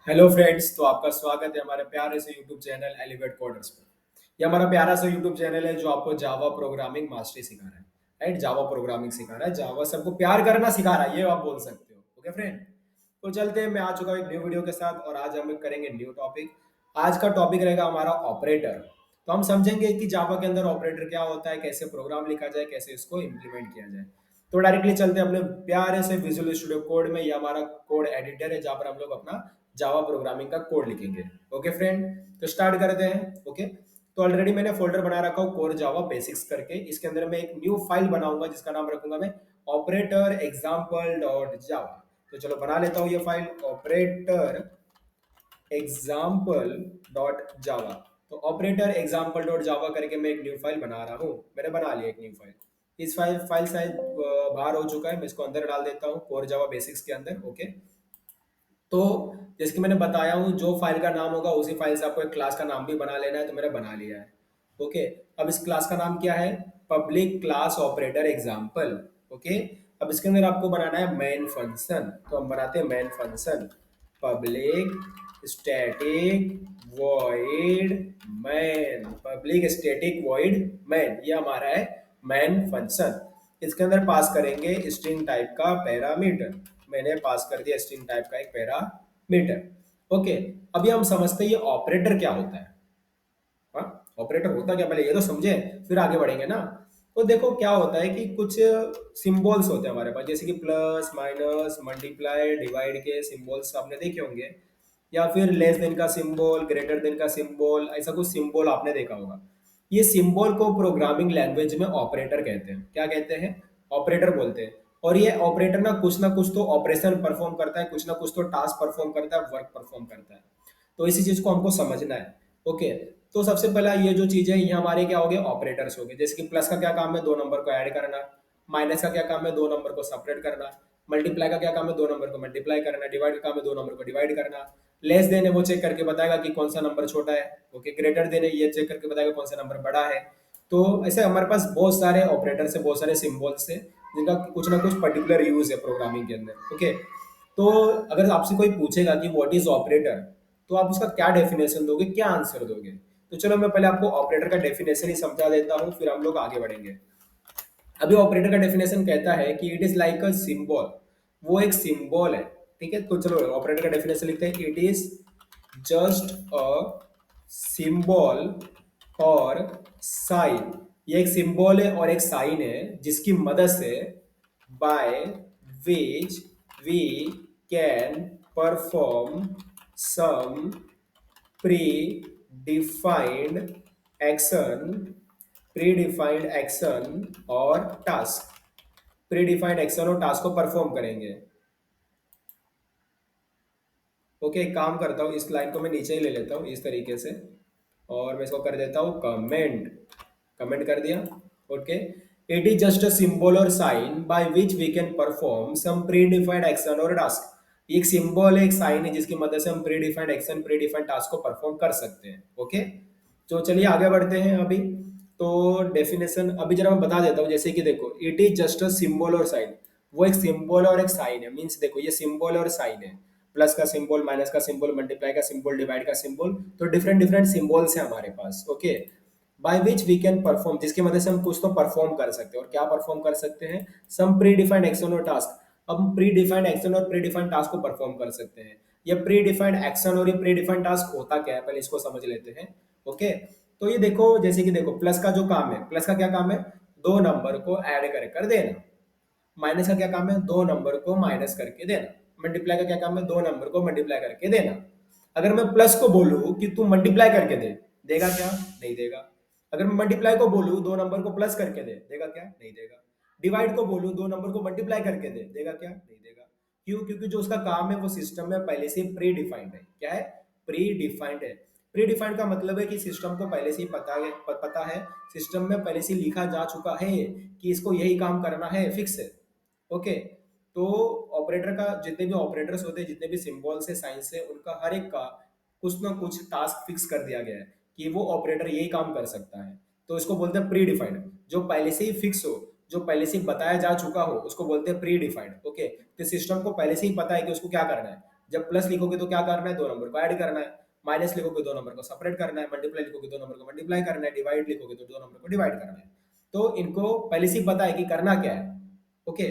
Hello friends, तो आपका स्वागत है हमारे प्यारे से यूट्यूब चैनल एलिवेट कोडर्स पर। ये हमारा प्यारा सा यूट्यूब चैनल है जो आपको जावा प्रोग्रामिंग मास्टरी सिखा रहा है। राइट, जावा प्रोग्रामिंग सिखा रहा है, जावा सबको प्यार करना सिखा रहा है, ये आप बोल सकते हो। ओके फ्रेंड, तो चलते हैं, मैं आ चुका हूँ एक न्यू वीडियो के साथ और आज हम करेंगे न्यू टॉपिक। आज का टॉपिक रहेगा हमारा ऑपरेटर। तो हम समझेंगे कि जावा के अंदर ऑपरेटर क्या होता है, कैसे प्रोग्राम लिखा जाए, कैसे इसको इम्प्लीमेंट किया जाए। तो डायरेक्टली चलते हैं अपने प्यारे से विजुअल स्टूडियो कोड में। ये हमारा कोड एडिटर है जहाँ पर हम लोग अपना जावा प्रोग्रामिंग का कोड लिखेंगे। ओके फ्रेंड, तो स्टार्ट करते हैं। ओके, तो ऑलरेडी मैंने फोल्डर बना रखा हूँ कोर जावा बेसिक्स करके। इसके अंदर मैं एक न्यू फाइल बनाऊंगा जिसका नाम रखूंगा मैं ऑपरेटर एग्जाम्पल डॉट जावा। तो चलो बना लेता हूँ ये फाइल ऑपरेटर एग्जाम्पल डॉट जावा। तो ऑपरेटर एग्जाम्पल डॉट जावा करके मैं एक न्यू फाइल बना रहा हूँ। मैंने बना लिया एक न्यू फाइल। इस फाइल साइज बाहर हो चुका है, मैं इसको अंदर डाल देता हूँ कोर जावा बेसिक्स के अंदर। ओके, तो जैसे कि मैंने बताया हूँ, जो फाइल का नाम होगा उसी फाइल से आपको एक क्लास का नाम भी बना लेना है, तो मैंने बना लिया है। ओके, अब इस क्लास का नाम क्या है? Public class operator example. Okay, अब इसके अंदर आपको बनाना है मेन फंक्शन। तो हम बनाते हैं main function public static void main. Public static void main, ये हमारा है मैन फंक्शन। इसके अंदर पास करेंगे स्ट्रिंग टाइप का पैरामीटर। मैंने पास कर दिया स्ट्रिंग टाइप का एक पैरामीटर। ओके, अभी हम समझते हैं ये ऑपरेटर क्या होता है। हाँ, ऑपरेटर होता क्या, पहले ये तो समझे फिर आगे बढ़ेंगे ना। तो देखो क्या होता है कि कुछ सिंबल्स होते हैं हमारे पास, जैसे कि प्लस माइनस मल्टीप्लाई डिवाइड के सिंबल्स आपने देखे होंगे, या फिर लेस देन का सिंबल, ग्रेटर देन का सिंबल, ऐसा कुछ सिंबल आपने देखा होगा। ये सिंबल को प्रोग्रामिंग लैंग्वेज में ऑपरेटर कहते हैं। क्या कहते हैं? ऑपरेटर बोलते हैं। और ये ऑपरेटर ना कुछ तो ऑपरेशन परफॉर्म करता है, कुछ ना कुछ तो टास्क परफॉर्म करता है, वर्क परफॉर्म करता है। तो इसी चीज को हमको समझना है। ओके, तो सबसे पहला ये जो चीज है, ये हमारे क्या हो गए? ऑपरेटर्स हो गए। जैसे कि प्लस का क्या काम है? दो नंबर को ऐड करना। माइनस का क्या काम है? दो नंबर को सेपरेट करना। मल्टीप्लाई का क्या काम है? दो नंबर को मल्टीप्लाई करना। डिवाइड का काम है? दो नंबर को डिवाइड करना। लेस देन है वो चेक करके बताएगा कि कौन सा नंबर छोटा है। ओके, ग्रेटर देन है ये चेक करके बताएगा कौन सा नंबर बड़ा है। तो ऐसे हमारे पास बहुत सारे ऑपरेटर्स है, बहुत सारे सिंबल्स है, जिनका कुछ ना कुछ पर्टिकुलर यूज है प्रोग्रामिंग के अंदर। ओके, तो अगर आपसे कोई पूछेगा कि व्हाट इज ऑपरेटर, तो आप उसका क्या डेफिनेशन दोगे, क्या आंसर दोगे? तो चलो मैं पहले आपको ऑपरेटर का डेफिनेशन ही समझा देता हूँ, फिर हम लोग आगे बढ़ेंगे। अभी ऑपरेटर का डेफिनेशन कहता है कि it is like a symbol. वो एक सिंबल है। ठीक है, तो चलो ऑपरेटर का डेफिनेशन लिखते हैं। It is just a symbol और साइन। ये एक सिंबल है और एक साइन है जिसकी मदद से by which we can perform some predefined action predefined action और टास्क। प्रीडिफाइंड एक्शन और टास्क को परफॉर्म करेंगे। ओके, एक काम करता हूँ, इस लाइन को मैं नीचे ही ले लेता हूँ इस तरीके से, और मैं इसको कर देता हूँ कमेंट। कमेंट कर दिया। Okay, it is just a symbol और sign by which we can perform some predefined action और टास्क। एक सिंबल है, एक साइन है जिसकी मदद से हम प्रीडिफाइंड एक्शन प्रीडिफाइंड टास्क को परफॉर्म कर सकते हैं। ओके, तो चलिए आगे बढ़ते हैं। अभी तो डेफिनेशन अभी जरा मैं बता देता हूँ। जैसे कि देखो, it is just a symbol और साइन। वो एक सिंबल और एक साइन है। मीन्स देखो, ये सिंबल और साइन है। प्लस का सिंबल, माइनस का सिंबल, मल्टीप्लाई का सिंबल, डिवाइड का सिंबल, तो डिफरेंट डिफरेंट सिंबल्स है हमारे पास। Okay, by which we can perform, जिसकी मदद से हम कुछ तो परफॉर्म कर सकते हैं। और क्या परफॉर्म कर सकते हैं? सम प्री डिफाइंड एक्शन और टास्क। अब हम प्री डिफाइंड एक्शन और प्री डिफाइंड टास्क को परफॉर्म कर सकते हैं। ये प्री डिफाइंड एक्शन और ये प्री डिफाइंड टास्क होता क्या है, पहले इसको समझ लेते हैं। ओके, तो ये देखो, जैसे कि देखो, प्लस का जो काम है, प्लस का क्या काम है? दो नंबर को ऐड कर देना। माइनस का क्या काम है? दो नंबर को माइनस करके देना। मल्टीप्लाई का क्या काम है? दो नंबर को मल्टीप्लाई करके देना। अगर मैं प्लस को बोलूं कि तू मल्टीप्लाई करके दे, देगा क्या? नहीं देगा। अगर मैं मल्टीप्लाई को बोलूं दो नंबर को प्लस करके दे, देगा क्या? नहीं देगा। डिवाइड को बोलूं दो नंबर को मल्टीप्लाई करके दे, देगा क्या? नहीं देगा। क्यों? क्योंकि जो उसका काम है वो सिस्टम में पहले से प्री डिफाइंड है। क्या है? प्री डिफाइंड है। प्री डिफाइंड का मतलब है कि सिस्टम को पहले से ही पता है, सिस्टम में पहले से लिखा जा चुका है कि इसको यही काम करना है, फिक्स है। ओके, तो ऑपरेटर का जितने भी ऑपरेटर्स होते हैं, जितने भी सिंबल्स है, साइंस है, उनका हर एक का कुछ ना कुछ टास्क फिक्स कर दिया गया है कि वो ऑपरेटर यही काम कर सकता है। तो इसको बोलते हैं प्री डिफाइंड। जो पहले से ही फिक्स हो, जो पहले से ही बताया जा चुका हो, उसको बोलते हैं प्री डिफाइंड। ओके, तो सिस्टम को पहले से ही पता है कि उसको क्या करना है। जब प्लस लिखोगे तो क्या करना है, दो नंबर को ऐड करना है, माइनस लिखोगे दो नंबर को सेपरेट करना है, मल्टीप्लाई लिखोगे दो नंबर को मल्टीप्लाई करना है, डिवाइड लिखोगे तो दो नंबर को डिवाइड करना है। तो इनको पहले से ही पता है कि करना क्या है। ओके,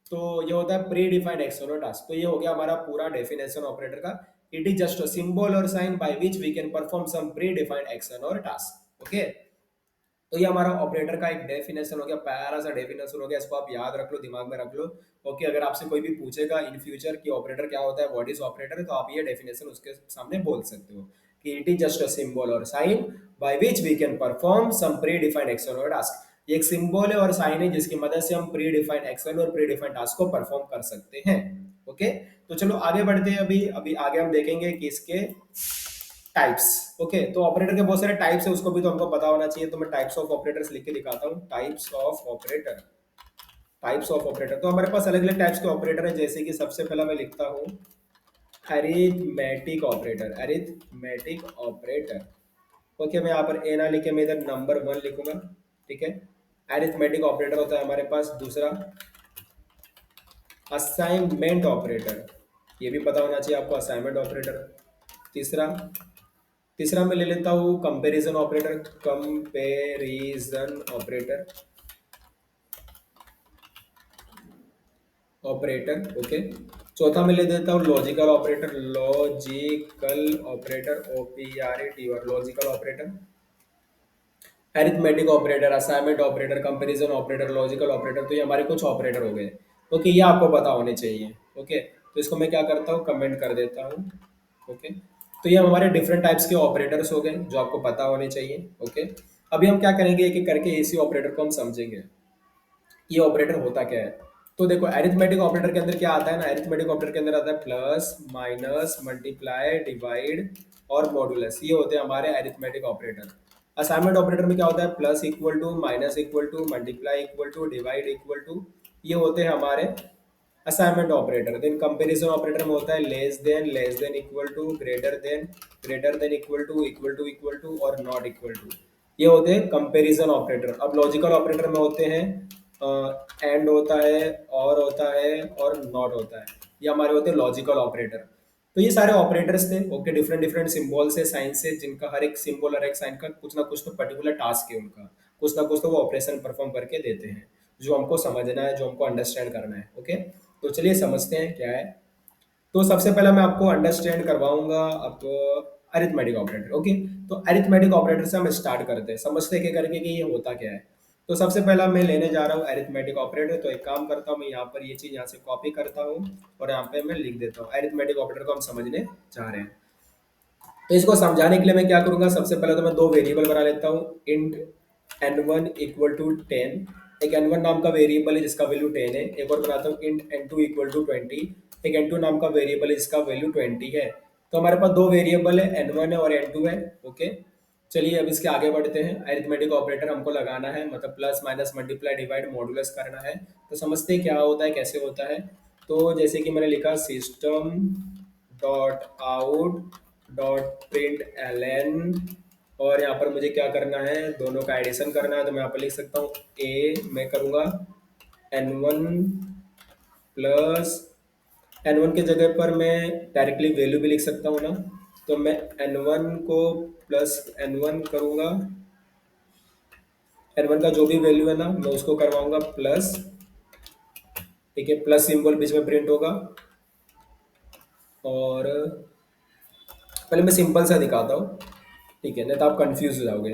तो ये होता है प्री डिफाइंड एक्शन और टास्क। तो ये हो गया हमारा पूरा डेफिनेशन ऑपरेटर का। It is just a symbol और sign by which we can perform some predefined action और टास्क। ओके, तो ये हमारा ऑपरेटर का एक डेफिनेशन हो गया, प्यारा सा डेफिनेशन हो गया, इसको आप याद रख लो, दिमाग में रख लो। ओके, अगर आपसे कोई भी पूछेगा इन फ्यूचर कि ऑपरेटर क्या होता है, व्हाट इज ऑपरेटर, तो आप ये डेफिनेशन उसके सामने बोल सकते हो कि it is just a symbol और sign by which we can perform some predefined action और टास्क। ये एक सिंबल है और साइन है जिसकी मदद से हम प्री डिफाइंड एक्शन और प्री डिफाइंड टास्क को परफॉर्म कर सकते हैं। ओके, तो चलो आगे बढ़ते हैं। अभी अभी आगे हम देखेंगे कि इसके टाइप्स। ओके, तो ऑपरेटर के बहुत सारे टाइप्स है, उसको भी तो हमको पता होना चाहिए। तो मैं टाइप्स ऑफ ऑपरेटर्स लिख के दिखाता हूँ। Types of operator, types of operator, तो हमारे पास अलग अलग टाइप्स के ऑपरेटर है। जैसे कि सबसे पहला मैं लिखता हूँ arithmetic operator, arithmetic operator. Okay, मैं यहाँ पर ए ना लिखे मैं इधर नंबर वन लिखूंगा। ठीक है, अरिथमेटिक ऑपरेटर होता है हमारे पास। दूसरा असाइनमेंट ऑपरेटर, ये भी पता होना चाहिए आपको, असाइनमेंट ऑपरेटर। तीसरा तीसरा मैं ले लेता हूँ comparison operator, comparison operator, operator. Okay, चौथा मैं ले देता हूँ logical operator, logical operator, OPERAT और logical operator. Arithmetic operator, assignment operator, comparison operator, logical operator, तो ये हमारे कुछ ऑपरेटर हो गए। ओके, ये आपको पता होने चाहिए। ओके, तो इसको मैं क्या करता हूँ, कमेंट कर देता हूँ। ओके, तो ये हमारे डिफरेंट टाइप्स के ऑपरेटर्स हो गए जो आपको पता होने चाहिए। ओके, अभी हम क्या करेंगे, एक एक करके इसी ऑपरेटर को हम समझेंगे ये ऑपरेटर होता क्या है। तो देखो अरिथमेटिक ऑपरेटर के अंदर क्या आता है ना, अरिथमेटिक ऑपरेटर के अंदर आता है प्लस, माइनस, मल्टीप्लाई, डिवाइड और मॉडुलस, ये होते हैं हमारे अरिथमेटिक ऑपरेटर। असाइनमेंट ऑपरेटर में क्या होता है, plus equal to, minus equal to, multiply equal to, divide equal to, ये होते हैं हमारे assignment operator. Then comparison operator में होता है less than equal to, greater than equal to equal to और नॉट इक्वल टू, ये होते हैं कंपैरिजन ऑपरेटर। अब लॉजिकल ऑपरेटर में होते हैं एंड होता है, और होता है और नॉट होता है, ये हमारे होते हैं लॉजिकल ऑपरेटर। तो ये सारे ऑपरेटर्स थे। ओके, डिफरेंट डिफरेंट सिंबल से, साइन से, जिनका हर एक सिंबल और एक साइन का कुछ ना पर्टिकुलर टास्क है उनका, कुछ ना कुछ तो वो ऑपरेशन परफॉर्म करके देते हैं जो हमको समझना है, जो हमको अंडरस्टैंड करना है। ओके, तो चलिए समझते हैं क्या है। तो सबसे पहले मैं आपको अंडरस्टैंड करवाऊंगा अब अरिथमेटिक ऑपरेटर। ओके, तो अरिथमेटिक ऑपरेटर से हम स्टार्ट करते हैं, समझते हैं करके कि ये होता क्या है। तो सबसे पहला मैं लेने जा रहा हूँ अरिथमेटिक ऑपरेटर। तो एक काम करता हूँ, मैं यहाँ पर ये चीज़ यहाँ से कॉपी करता हूँ और यहाँ पे मैं लिख देता हूँ। अरिथमेटिक ऑपरेटर को हम समझने जा रहे हैं। तो इसको समझाने के लिए मैं क्या करूंगा, सबसे पहले तो मैं दो वेरिएबल बना लेता हूँ। इंट n1 इक्वल टू 10, एक n1 नाम का वेरिएबल है जिसका वैल्यू 10 है। एक और बनाता हूँ इंट n2 इक्वल टू 20, एक n2 नाम का वेरिएबल है जिसका वैल्यू 20 है। तो हमारे पास दो वेरिएबल है, n1 है और n2 है। ओके, चलिए अब इसके आगे बढ़ते हैं। अरिथमेटिक ऑपरेटर हमको लगाना है, मतलब plus, minus, multiply, divide, modulus करना है। तो समझते हैं क्या होता है, कैसे होता है। तो जैसे कि मैंने लिखा system dot out dot print L, और यहाँ पर मुझे क्या करना है, दोनों का एडिशन करना है। तो मैं यहाँ पर लिख सकता हूँ ए, मैं करूँगा n1 प्लस, n1 के जगह पर मैं डायरेक्टली वैल्यू भी लिख सकता हूँ ना। तो मैं n1 को प्लस n1 करूँगा, n1 का जो भी वैल्यू है ना मैं उसको करवाऊंगा प्लस। ठीक है, प्लस सिंबल बीच में प्रिंट होगा। और पहले मैं सिंपल सा दिखाता हूँ, ठीक है, नहीं तो आप कंफ्यूज हो जाओगे।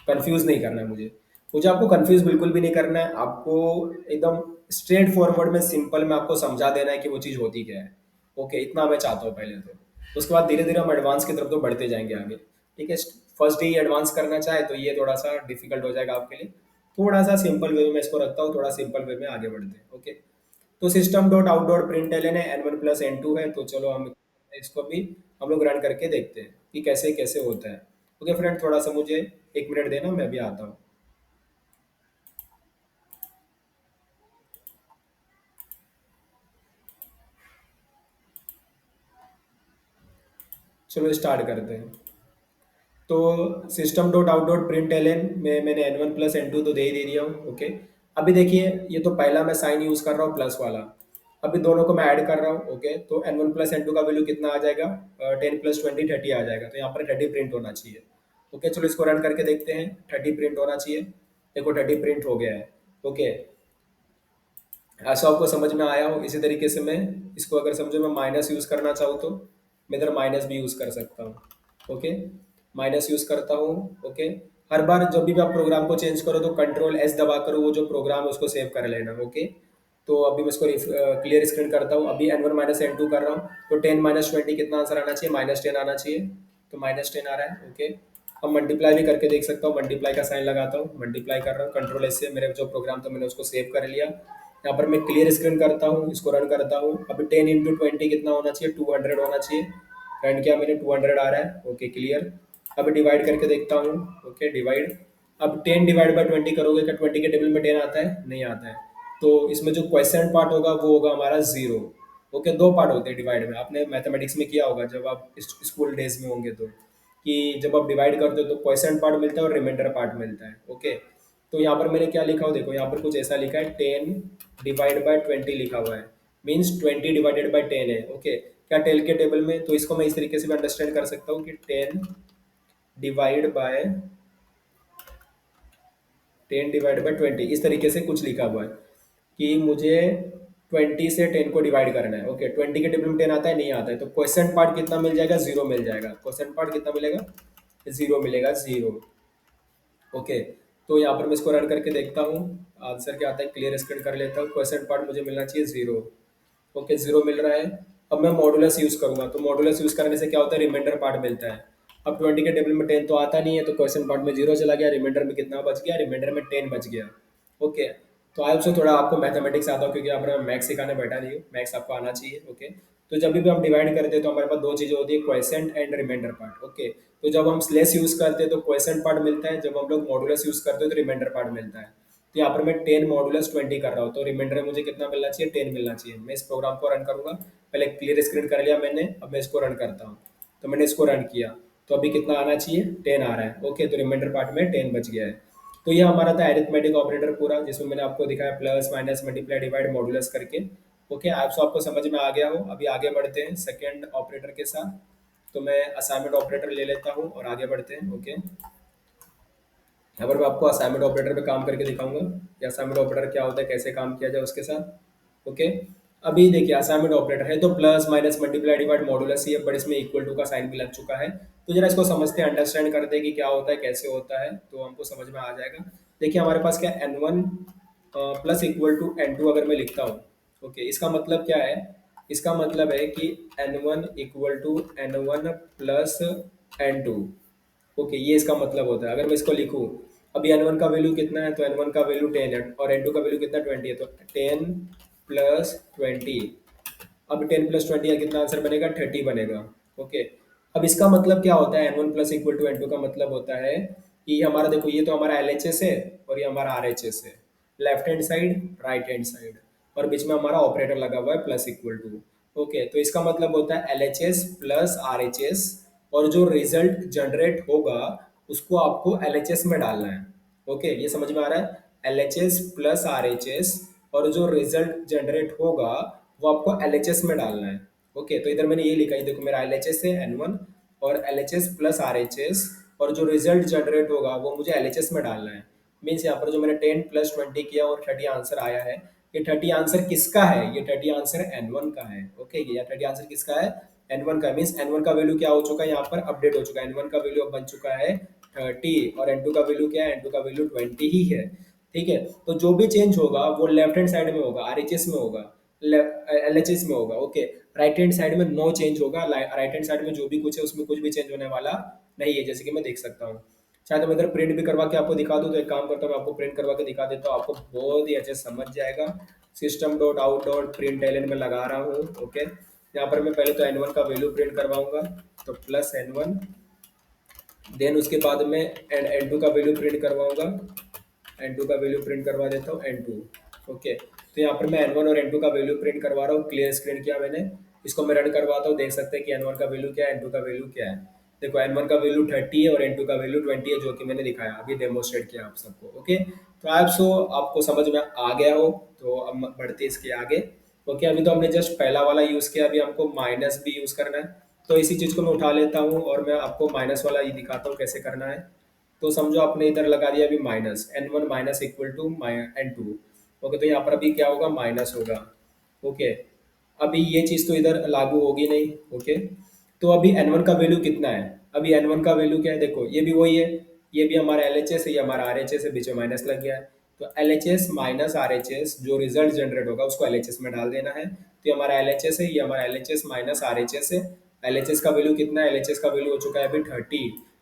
कंफ्यूज नहीं करना है मुझे, मुझे आपको कंफ्यूज बिल्कुल भी नहीं करना है। आपको एकदम स्ट्रेट फॉरवर्ड में, सिंपल में आपको समझा देना है कि वो चीज़ होती क्या है। ओके, इतना मैं चाहता हूँ पहले तो। उसके बाद धीरे धीरे हम एडवांस की तरफ तो बढ़ते जाएंगे आगे। ठीक है, फर्स्ट डे एडवांस करना चाहे तो ये थोड़ा सा डिफिकल्ट हो जाएगा आपके लिए। थोड़ा सा सिंपल वे में मैं इसको रखता हूँ, थोड़ा सिंपल वे में आगे बढ़ते हैं। ओके, तो system dot out dot print L है, n1 प्लस n2 है। तो चलो हम इसको भी हम लोग रन करके देखते हैं कि कैसे कैसे होता है। ओके फ्रेंड, थोड़ा सा मुझे एक मिनट देना, मैं भी आता हूँ। चलो स्टार्ट करते हैं। तो system dot out dot print L में मैंने n1 प्लस n2 तो दे ही दे दिया हूँ। ओके, अभी देखिए ये तो पहला मैं साइन यूज़ कर रहा हूँ प्लस वाला। अभी दोनों को मैं ऐड कर रहा हूँ, ओके। तो N one plus N two का वैल्यू कितना आ जाएगा, 10 + 20 30 आ जाएगा, तो यहाँ पर 30 प्रिंट होना चाहिए। ओके, चलो इसको रन करके देखते हैं, 30 प्रिंट होना चाहिए। देखो 30 प्रिंट हो गया है। ओके, ऐसा आपको समझ में आया हो। इसी तरीके से मैं इसको अगर समझो मैं माइनस यूज़ करना चाहूँ तो मैं इधर माइनस भी यूज़ कर सकता हूँ। ओके, माइनस यूज़ करता हूँ। ओके, हर बार जब भी आप प्रोग्राम को चेंज करो तो कंट्रोल S दबा कर वो जो प्रोग्राम है उसको सेव कर लेना। ओके, तो अभी मैं इसको क्लियर स्क्रीन करता हूँ। अभी N1 माइनस N2 कर रहा हूँ, तो 10 - 20 कितना आंसर आना चाहिए, -10 आना चाहिए। तो -10 आ रहा है। ओके, अब मल्टीप्लाई भी करके देख सकता हूँ, मल्टीप्लाई का साइन लगाता हूँ, मल्टीप्लाई कर रहा हूँ, कंट्रोल S से मेरे जो प्रोग्राम था मैंने उसको सेव कर लिया। यहाँ पर मैं क्लियर स्क्रीन करता हूँ, इसको रन करता हूँ। अभी 10 × 20 कितना होना चाहिए, 200 होना चाहिए। रन किया मैंने, 200 आ रहा है। Okay, clear. अब डिवाइड करके देखता हूँ। Okay, divide. अब 10 / 20 करोगे, क्या 20 के टेबल में 10 आता है, नहीं आता है। तो इसमें जो क्वेश्चन पार्ट होगा वो होगा हमारा जीरो। ओके, दो पार्ट होते हैं डिवाइड में, आपने मैथमेटिक्स में किया होगा जब आप स्कूल डेज में होंगे तो, कि जब आप डिवाइड करते हो तो क्वेश्चन पार्ट मिलता है और रिमाइंडर पार्ट मिलता है। ओके, तो यहाँ पर मैंने क्या लिखा हो, देखो यहाँ पर कुछ ऐसा लिखा है, 10 / 20 लिखा हुआ है, मीन्स 20 / 10 है। ओके, क्या टेल के टेबल में, तो इसको मैं इस तरीके से भी अंडरस्टैंड कर सकता हूँ कि 10 / 20 इस तरीके से कुछ लिखा हुआ है कि मुझे 20 से 10 को डिवाइड करना है। ओके, 20 के टेबल में 10 आता है, नहीं आता है, तो क्वेश्चन पार्ट कितना मिल जाएगा, जीरो मिल जाएगा। क्वेश्चन पार्ट कितना मिलेगा, जीरो मिलेगा, जीरो। ओके, तो यहाँ पर मैं इसको रन करके देखता हूँ, आंसर क्या आता है, क्लियर स्क्रीन कर लेता हूँ। क्वेश्चन पार्ट मुझे मिलना चाहिए जीरो। ओके, जीरो मिल रहा है। अब मैं मॉडुलस यूज करूंगा, तो मॉडुलस यूज करने से क्या होता है, रिमाइंडर पार्ट मिलता है। अब 20 के टेबल में 10 तो आता नहीं है, तो क्वेश्चन पार्ट में जीरो चला गया, रिमाइंडर में कितना बच गया, रिमाइंडर में 10 बच गया। ओके, तो आई ऑल्सो थोड़ा आपको मैथमेटिक्स आता हो, क्योंकि यहाँ पर मैं मैथ्स सिखाने बैठा नहीं हूँ, मैथ्स आपको आना चाहिए। ओके, तो जब भी हम डिवाइड करते हैं तो हमारे पास दो चीज़ें होती है, question and remainder part. Okay, तो जब हम स्लेस यूज करते हैं तो क्वेश्चन पार्ट मिलता है, जब हम लोग मॉडुलस यूज करते हैं तो रिमाइंडर पार्ट मिलता है। तो यहाँ पर मैं 10 - 20 कर रहा हूँ, तो रिमाइंडर में मुझे कितना मिलना चाहिए, 10 मिलना चाहिए। मैं इस प्रोग्राम को रन करूंगा, पहले क्लियर स्क्रीन कर लिया मैंने, अब मैं इसको रन करता हूँ। तो मैंने इसको रन किया, तो अभी कितना आना चाहिए, 10 आ रहा है। ओके, तो रिमाइंडर पार्ट में 10 बच गया है। तो ये हमारा था एरिथमेटिक ऑपरेटर पूरा, जिसमें मैंने आपको दिखाया plus minus multiply divide modulus करके। ओके, आपको समझ में आ गया हो। अभी आगे बढ़ते हैं सेकेंड ऑपरेटर के साथ। तो मैं असाइनमेंट ऑपरेटर ले लेता हूँ और आगे बढ़ते हैं। ओके, यहाँ पर मैं आपको असाइनमेंट ऑपरेटर पे काम करके दिखाऊंगा कि असाइनमेंट ऑपरेटर क्या होता है, कैसे काम किया जाए उसके साथ। ओके, अभी देखिए असाइनमेंट ऑपरेटर है तो plus minus multiply divide modulus ही है, बट इसमें इक्वल टू का साइन भी लग चुका है। तो जरा इसको समझते हैं, अंडरस्टैंड करते हैं कि क्या होता है, कैसे होता है, तो हमको समझ में आ जाएगा। देखिए हमारे पास क्या, N1 plus equal to N2 अगर मैं लिखता हूँ। ओके, इसका मतलब क्या है, इसका मतलब है कि N1 equal to N1 plus N2। Okay, ये इसका मतलब होता है। अगर मैं इसको लिखूँ, अभी N1 का वैल्यू कितना है, तो N1 का वैल्यू 10 है और N2 का वैल्यू कितना, 20 है, तो 10 + 20। अब 10 + 20 का कितना आंसर बनेगा, 30 बनेगा। ओके, अब इसका मतलब क्या होता है, N1 plus equal to N2 का मतलब होता है कि हमारा, देखो ये तो हमारा LHS है और ये हमारा RHS है, left hand side, right hand side, और बीच में हमारा ऑपरेटर लगा हुआ है प्लस इक्वल टू। ओके, तो इसका मतलब होता है LHS प्लस RHS, और जो रिजल्ट जनरेट होगा उसको आपको LHS में डालना है। ओके, ये समझ में आ रहा है, LHS प्लस RHS, और जो रिजल्ट जनरेट होगा वो आपको LHS में डालना है। ओके, तो इधर मैंने ये लिखा है, देखो मेरा LHS है N1 और LHS प्लस RHS, और जो रिजल्ट जनरेट होगा वो मुझे LHS में डालना है। मीन्स यहाँ पर जो मैंने 10 + 20 किया और 30 आंसर आया है, ये 30 आंसर किसका है, ये 30 आंसर N1 का है। ओके, ये 30 आंसर किसका है, N1 का। मीन्स N1 का वैल्यू क्या हो चुका है, यहाँ पर अपडेट हो चुका है। N1 का वैल्यू अब बन चुका है 30, और N2 का वैल्यू क्या है, N2 का वैल्यू 20 ही है। ठीक है, तो जो भी चेंज होगा वो लेफ्ट हैंड साइड में होगा, RHS में होगा, LHS में होगा। ओके, राइट हैंड साइड में नो चेंज होगा, राइट हैंड साइड में जो भी कुछ है उसमें कुछ भी चेंज होने वाला नहीं है, जैसे कि मैं देख सकता हूँ। शायद मैं इधर प्रिंट भी करवा के आपको दिखा दूँ, तो एक काम करता हूँ, मैं आपको प्रिंट करवा के दिखा देता हूँ, आपको बहुत ही अच्छे से समझ जाएगा। system.out.println में लगा रहा हूँ। ओके, यहाँ पर मैं पहले तो N1 का वैल्यू प्रिंट करवाऊंगा, तो प्लस N1, देन उसके बाद में N2 का वैल्यू प्रिंट करवाऊंगा, N2 का वैल्यू प्रिंट करवा देता हूँ, N2। ओके, तो यहाँ पर मैं N1 और N2 का वैल्यू प्रिंट करवा रहा हूँ, क्लियर स्क्रीन किया मैंने। इसको मैं रन करवाता हूँ, देख सकते हैं कि N1 का वैल्यू क्या है, N2 का वैल्यू क्या है। देखो N1 का वैल्यू 30 है और N2 का वैल्यू 20 है, जो कि मैंने दिखाया अभी, डेमोस्ट्रेट किया आप सबको। ओके, तो आप सो आपको समझ में आ गया हो, तो अब बढ़ते इसके आगे। ओके, अभी तो हमने जस्ट पहला वाला यूज़ किया, अभी हमको माइनस भी यूज़ करना है। तो इसी चीज़ को मैं उठा लेता हूँ और मैं आपको माइनस वाला ही दिखाता हूँ कैसे करना है। तो समझो आपने इधर लगा दिया अभी minus N one minus equal to N two. Okay, तो यहाँ पर अभी क्या होगा, माइनस होगा। ओके, अभी ये चीज़ तो इधर लागू होगी नहीं। ओके, तो अभी एन वन का वैल्यू कितना है, अभी एन वन का वैल्यू क्या है, देखो ये भी वही है, ये भी हमारा एल एच एस है, ये हमारा आर एच एस है, बीच में माइनस लग गया है। तो L H S minus R H S जो रिजल्ट जनरेट होगा उसको एल एच एस में डाल देना है। तो ये हमारा एल एच एस है, ये हमारा L H S minus R H S है। एल एच एस का वैल्यू कितना है, एल एच एस का वैल्यू हो चुका है अभी 30।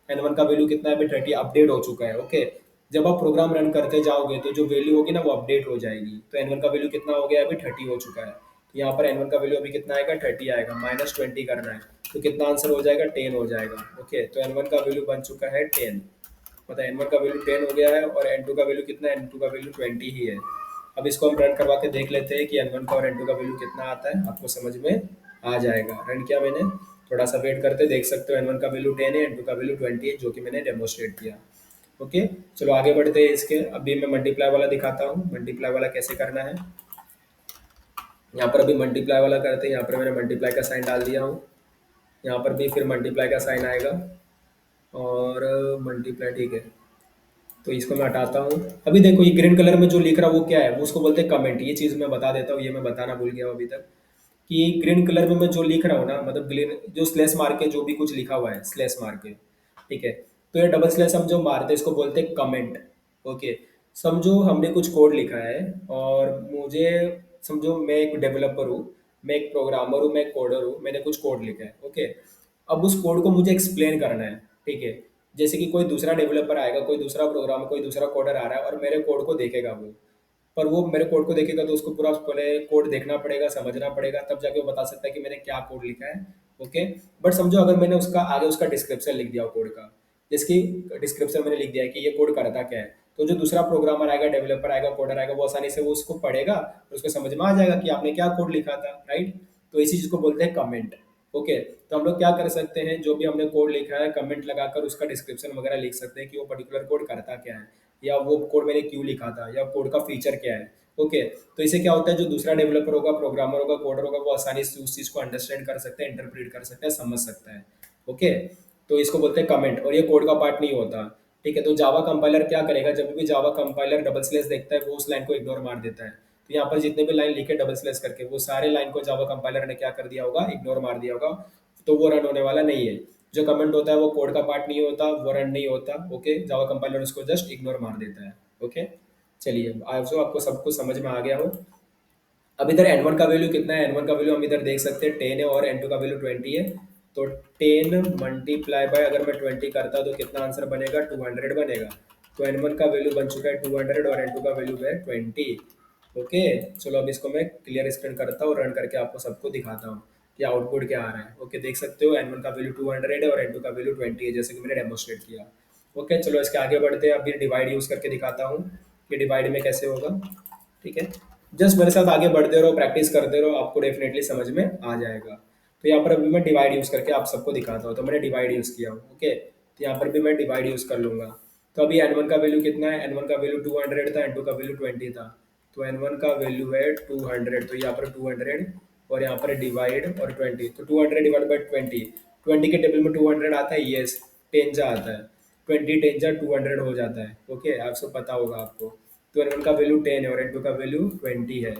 एन वन का वैल्यू कितना है, अभी 30 अपडेट हो चुका है। ओके, जब आप प्रोग्राम रन करते जाओगे तो जो वैल्यू होगी ना वो अपडेट हो जाएगी। तो एन वन का वैल्यू कितना हो गया, अभी 30 हो चुका है। तो यहाँ पर एन वन का वैल्यू अभी कितना आएगा, 30 आएगा, माइनस 20 करना है। तो कितना आंसर हो जाएगा, 10 हो जाएगा। ओके, तो एन वन का वैल्यू बन चुका है 10। पता है एन वन का वैल्यू 10 हो गया है, और एन टू का वैल्यू कितना है, एन टू का वैल्यू 20 ही है। अब इसको हम रन करवा के देख लेते हैं कि एन वन का और एन टू का वैल्यू कितना आता है, आपको समझ में आ जाएगा। रन किया मैंने, थोड़ा सा वेट करते, देख सकते हो एन वन का वैल्यू 10 है, एन टू का वैल्यू 20 है, जो कि मैंने डेमोस्ट्रेट किया। ओके, चलो आगे बढ़ते हैं। इसके अभी मैं मल्टीप्लाई वाला दिखाता हूँ, मल्टीप्लाई वाला कैसे करना है। यहाँ पर अभी मल्टीप्लाई वाला करते हैं, यहाँ पर मैंने मल्टीप्लाई का साइन डाल दिया हूँ। यहाँ पर भी फिर मल्टीप्लाई का साइन आएगा, और मल्टीप्लाई, ठीक है। तो इसको मैं हटाता हूँ। अभी देखो ये ग्रीन कलर में जो लिख रहा है वो क्या है, वो उसको बोलते हैं कमेंट। ये चीज़ मैं बता देता हूँ, ये मैं बताना भूल गया हूँ अभी तक, कि ग्रीन कलर में मैं जो लिख रहा हूँ ना, मतलब ग्रीन जो स्लेश मार के जो भी कुछ लिखा हुआ है स्लेश मार के, ठीक है। तो ये डबल स्लेश हम जो मारते हैं इसको बोलते हैं कमेंट। ओके, समझो हमने कुछ कोड लिखा है, और मुझे, समझो मैं एक डेवलपर हूँ, मैं एक प्रोग्रामर हूँ, मैं एक कोडर हूँ, मैंने कुछ कोड लिखा है। ओके, अब उस कोड को मुझे एक्सप्लेन करना है, ठीक है। जैसे कि कोई दूसरा डेवलपर आएगा, कोई दूसरा प्रोग्राम, कोई दूसरा कोडर आ रहा है और मेरे कोड को देखेगा वो, पर वो मेरे कोड को देखेगा तो उसको पूरा पहले कोड देखना पड़ेगा, समझना पड़ेगा, तब जाके वो बता सकता है कि मैंने क्या कोड लिखा है। ओके, बट समझो अगर मैंने उसका आगे उसका डिस्क्रिप्शन लिख दिया कोड का, जिसकी डिस्क्रिप्शन मैंने लिख दिया है कि ये कोड करता क्या है, तो जो दूसरा प्रोग्रामर आएगा, डेवलपर आएगा, कोडर आएगा, वो आसानी से वो उसको पढ़ेगा और उसको समझ में आ जाएगा कि आपने क्या कोड लिखा था, राइट। तो इसी चीज को बोलते हैं कमेंट। ओके, तो हम लोग क्या कर सकते हैं, जो भी हमने कोड लिखा है कमेंट लगाकर उसका डिस्क्रिप्शन वगैरह लिख सकते हैं कि वो पर्टिकुलर कोड करता क्या है, या वो कोड मैंने क्यों लिखा था, या कोड का फीचर क्या है। ओके, तो इससे क्या होता है, जो दूसरा डेवलपर होगा, प्रोग्रामर होगा, कोडर होगा, वो आसानी से उस चीज़ को अंडरस्टैंड कर सकता है, इंटरप्रेट कर सकता है, समझ सकता है। ओके, तो इसको बोलते हैं कमेंट, और ये कोड का पार्ट नहीं होता। ठीक है, तो जावा कंपाइलर क्या करेगा, जब भी जावा कंपाइलर डबल स्लैश देखता है वो उस लाइन को इग्नोर मार देता है। तो यहाँ पर जितने भी लाइन लिखे डबल स्लैश करके, वो सारे लाइन को जावा कंपाइलर ने क्या कर दिया होगा, इग्नोर मार दिया होगा। तो वो रन होने वाला नहीं है। जो कमेंट होता है वो कोड का पार्ट नहीं होता, वो रन नहीं होता। ओके, जावा कंपाइलर उसको जस्ट इग्नोर मार देता है। ओके, चलिए आई होप आपको सब कुछ समझ में आ गया हो। अब इधर एन वन का वैल्यू कितना है, एन वन का वैल्यू हम इधर देख सकते हैं 10 है, और एन टू का वैल्यू 20 है। तो 10 मल्टीप्लाई बाय अगर मैं 20 करता तो कितना आंसर बनेगा, 200 बनेगा। तो एन वन का वैल्यू बन चुका है 200, और एन टू का वैल्यू है 20। ओके, चलो अब इसको मैं क्लियर स्क्रीन करता हूँ, रन करके आपको सबको दिखाता हूँ कि आउटपुट क्या आ रहा है। ओके, देख सकते हो एन वन का वैल्यू 200 है और एन टू का वैल्यू 20 है, जैसे कि मैंने डेमोस्ट्रेट किया। ओके, चलो इसके आगे बढ़ते हैं, अभी डिवाइड यूज़ करके दिखाता हूँ कि डिवाइड में कैसे होगा। ठीक है, जस्ट मेरे साथ आगे बढ़ते रहो, प्रैक्टिस करते रहो, आपको डेफिनेटली समझ में आ जाएगा। तो यहाँ पर अभी मैं डिवाइड यूज़ करके आप सबको दिखाता हूँ, तो मैंने डिवाइड यूज़ किया हूँ। ओके, तो यहाँ पर भी मैं डिवाइड यूज़ कर लूँगा। तो अभी एन वन का वैल्यू कितना है, एन वन का वैल्यू 200 था, एन टू का वैल्यू 20 था। तो एन वन का वैल्यू है 200, तो यहाँ पर 200, और यहाँ पर डिवाइड और 20, तो 200 डिवाइड बाई 20। 20 के टेबल में 200 आता है, येस। 10 जा आता है, 20 10 जा 200 हो जाता है। ओके, आपको पता होगा आपको। तो एन वन का वैल्यू 10 है और एन टू का वैल्यू 20 है।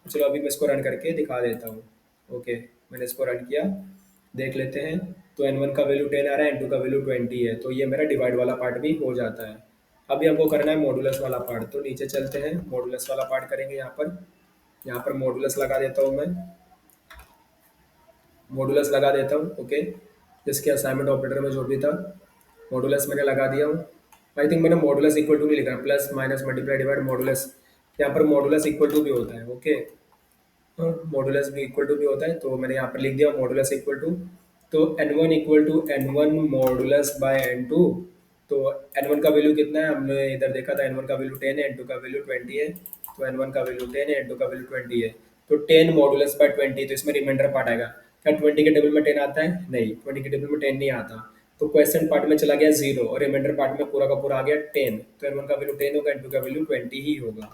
चलो अभी मैं इसको रन करके दिखा देता हूँ। ओके, मैंने इसको रन किया, देख लेते हैं। तो एन वन का वैल्यू 10 आ रहा है, एन टू का वैल्यू 20 है, तो ये मेरा डिवाइड वाला पार्ट भी हो जाता है। अभी हमको करना है मॉडुलस वाला पार्ट, तो नीचे चलते हैं, मॉडुलस वाला पार्ट करेंगे। यहाँ पर मॉडुलस लगा देता हूँ मैं, मॉडुलस लगा देता हूँ। ओके, जिसके असाइनमेंट ऑपरेटर में जो भी था मॉडुलस मैंने लगा दिया हूँ। आई थिंक मैंने मॉडुलस इक्वल टू नहीं लिखा, plus minus multiply divide modulus. यहाँ पर मॉडुलस इक्वल टू भी होता है। ओके, मॉडुलस भी इक्वल टू भी होता है, तो मैंने यहाँ पर लिख दिया मॉडुलस इक्वल टू। तो N one equal to N one modulus by N two. तो एन वन का वैल्यू कितना है, हमने इधर देखा था, एन वन का वैल्यू 10 है, एन टू का वैल्यू 20 है। तो एन वन का वैल्यू 10 है, एन टू का वैल्यू 20 है। तो 10 मॉडुलस बाय 20, तो इसमें रिमाइंडर पार्ट आएगा। क्या 20 के टेबल में 10 आता है, नहीं, 20 के टेबल में 10 नहीं आता। तो क्वेश्चन पार्ट में चला गया 0, और रिमाइंडर पार्ट में पूरा का पूरा आ गया 10। तो एन वन का वैल्यू 10 होगा, एन टू का वैल्यू 20 ही होगा।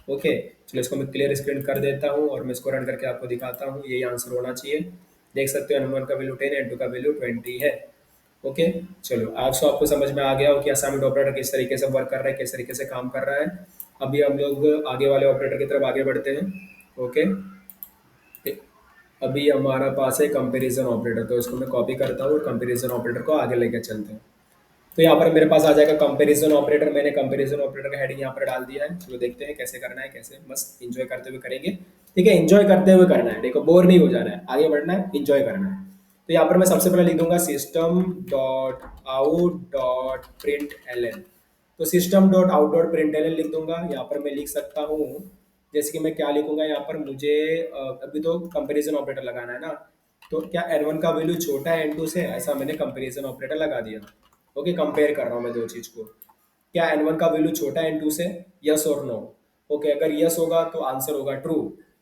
ओके, चलो इसको मैं क्लियर स्क्रीन कर देता हूँ और मैं इसको रन करके आपको दिखाता हूँ, यही आंसर होना चाहिए। देख सकते हो N1 का वैल्यू 10 N2 का वैल्यू 20 है। ओके, चलो आप सो आपको समझ में आ गया हो कि असाइनमेंट ऑपरेटर किस तरीके से वर्क कर रहा है, किस तरीके से काम कर रहा है। अभी हम लोग आगे वाले ऑपरेटर की तरफ आगे बढ़ते हैं। ओके, अभी हमारा पास है कंपैरिजन ऑपरेटर, तो इसको मैं कॉपी करता हूँ और कंपैरिजन ऑपरेटर को आगे लेके चलते हैं। तो यहाँ पर मेरे पास आ जाएगा कंपैरिजन ऑपरेटर, मैंने कंपैरिजन ऑपरेटर का हेडिंग यहाँ पर डाल दिया है। चलो देखते हैं कैसे करना है, कैसे मस्त इंजॉय करते हुए करेंगे। ठीक है, इंजॉय करते हुए करना है, देखो बोर नहीं हो जाना है, आगे बढ़ना है, इंजॉय करना है। तो यहाँ पर मैं सबसे पहले लिख दूंगा system dot out dot print L N. तो system dot out dot print L N लिख दूंगा। यहाँ पर मैं लिख सकता हूँ, जैसे कि मैं क्या लिखूंगा यहाँ पर, मुझे अभी तो कंपैरिजन ऑपरेटर लगाना है ना। तो क्या एन वन का वैल्यू छोटा है एन टू से, ऐसा मैंने कंपैरिजन ऑपरेटर लगा दिया। ओके, कंपेयर कर रहा हूँ मैं दो चीज को। क्या एन वन का वैल्यू छोटा है एन टू से, यस और नो। ओके, अगर यस होगा तो आंसर होगा ट्रू,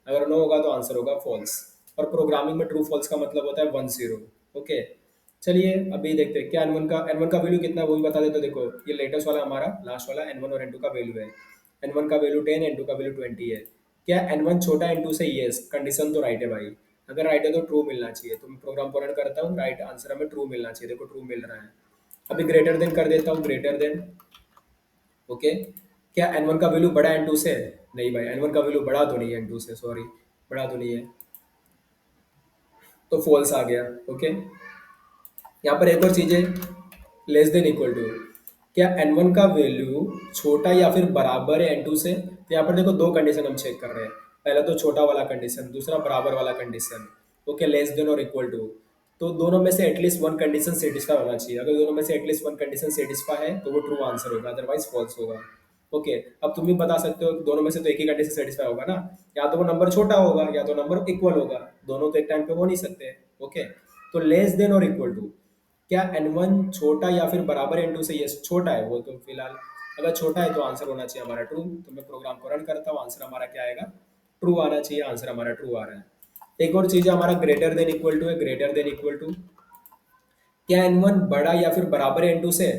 अगर नो होगा तो आंसर होगा फॉल्स। और प्रोग्रामिंग में ट्रू फॉल्स का मतलब होता है 1 0। ओके, चलिए अभी देखते हैं क्या एन वन का वैल्यू कितना है, वो भी बता देते। देखो ये लेटेस्ट वाला हमारा लास्ट वाला एन वन और एन टू का वैल्यू है। एन वन का वैल्यू 10, एन टू का वैल्यू 20 है। क्या एन वन छोटा है एन टू से, यस, कंडीशन तो राइट है भाई। अगर राइट है तो ट्रू मिलना चाहिए, तो मैं प्रोग्राम को रन करता हूँ, राइट आंसर हमें ट्रू मिलना चाहिए, देखो ट्रू मिल रहा है। अभी ग्रेटर देन कर देता हूँ, ग्रेटर देन। ओके, क्या एन वन का वैल्यू बड़ा एन टू से, नहीं भाई एन वन का वैल्यू बड़ा तो नहीं है एन टू से, सॉरी, बड़ा तो नहीं है, तो फॉल्स आ गया। ओके, यहाँ पर एक और चीज है, लेस देन इक्वल टू। क्या एन वन का वैल्यू छोटा या फिर बराबर है एन टू से, तो यहाँ पर देखो दो कंडीशन हम चेक कर रहे हैं। पहला तो छोटा वाला कंडीशन, दूसरा बराबर वाला कंडीशन। ओके, लेस देन और इक्वल टू, तो दोनों में से एटलीस्ट वन कंडीशन सेटिस्फाई होना चाहिए। अगर दोनों में से एटलीस्ट वन कंडीशन सेटिस्फाई है तो वो ट्रू आंसर होगा, अदरवाइज फॉल्स होगा। ओके, अब तुम भी बता सकते हो कि दोनों में से तो एक ही कंडीशन सेटिस्फाई होगा ना, या तो वो नंबर छोटा होगा या तो नंबर इक्वल होगा, दोनों तो एक टाइम पे हो नहीं सकते। ओके, तो लेस देन और इक्वल टू, क्या एन वन छोटा या फिर बराबर एन टू से, यस छोटा है वो तो फिलहाल, अगर छोटा है तो आंसर होना चाहिए हमारा ट्रू। तो मैं प्रोग्राम को रन करता हूँ, आंसर हमारा क्या आएगा, ट्रू आना चाहिए, आंसर हमारा ट्रू आ रहा है। एक और चीज है हमारा ग्रेटर देन इक्वल टू है, ग्रेटर देन इक्वल टू। क्या एन वन बड़ा या फिर बराबर है एन टू से,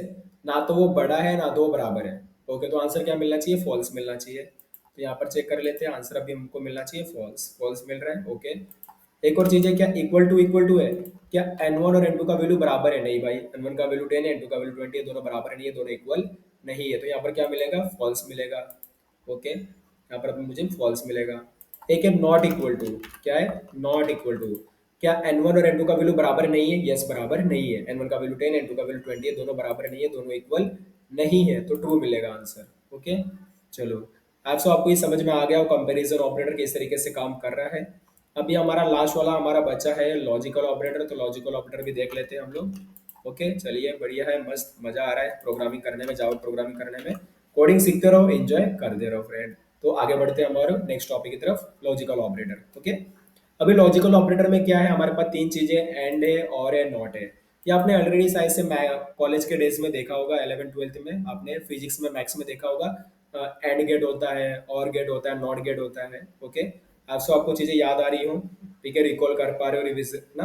ना तो वो बड़ा है ना तो वो बराबर है। ओके, तो आंसर क्या मिलना चाहिए, फॉल्स मिलना चाहिए। तो यहाँ पर चेक कर लेते हैं, आंसर अभी हमको मिलना चाहिए फॉल्स, फॉल्स मिल रहा है। ओके, एक और चीज है, क्या इक्वल टू है, क्या एन वन और एन टू का वैल्यू बराबर है, नहीं भाई एन वन का वैल्यू 10 है, एन टू का वैल्यू 20 है, दोनों बराबर नहीं है, दोनों इक्वल नहीं है, तो यहाँ पर क्या मिलेगा, फॉल्स मिलेगा। ओके, यहाँ पर मुझे फॉल्स मिलेगा। एक है नॉट इक्वल टू, क्या है, नॉट इक्वल टू। क्या एन वन और एन टू का वैल्यू बराबर नहीं है, यस बराबर नहीं है, एन वन का वैल्यू 10, एन टू का वैल्यू 20 है, दोनों बराबर नहीं है, दोनों इक्वल नहीं है, तो ट्रू मिलेगा आंसर। ओके, चलो आपको ये समझ में आ गया हो कंपैरिजन ऑपरेटर किस तरीके से काम कर रहा है। अभी हमारा लास्ट वाला हमारा बचा है लॉजिकल ऑपरेटर, तो लॉजिकल ऑपरेटर भी देख लेते हैं हम लोग। ओके, चलिए बढ़िया है, मस्त मजा आ रहा है प्रोग्रामिंग करने में, जावा प्रोग्रामिंग करने में। कोडिंग सीखते रहो, एंजॉय करते रहो फ्रेंड। तो आगे बढ़ते हैं हमारे नेक्स्ट टॉपिक की तरफ, लॉजिकल ऑपरेटर। ओके, अभी लॉजिकल ऑपरेटर में क्या है, हमारे पास तीन चीजें, एंड है, और है, नॉट है। ये आपने ऑलरेडी शायद से कॉलेज के डेज में देखा होगा, 11th 12th में आपने फिजिक्स में मैथ्स में देखा होगा। एंड गेट होता है, और गेट होता है, नॉट गेट होता है। ओके, आपको चीजें याद आ रही हो, ठीक है, रिकॉल कर पा रहे हो, रिविज ना।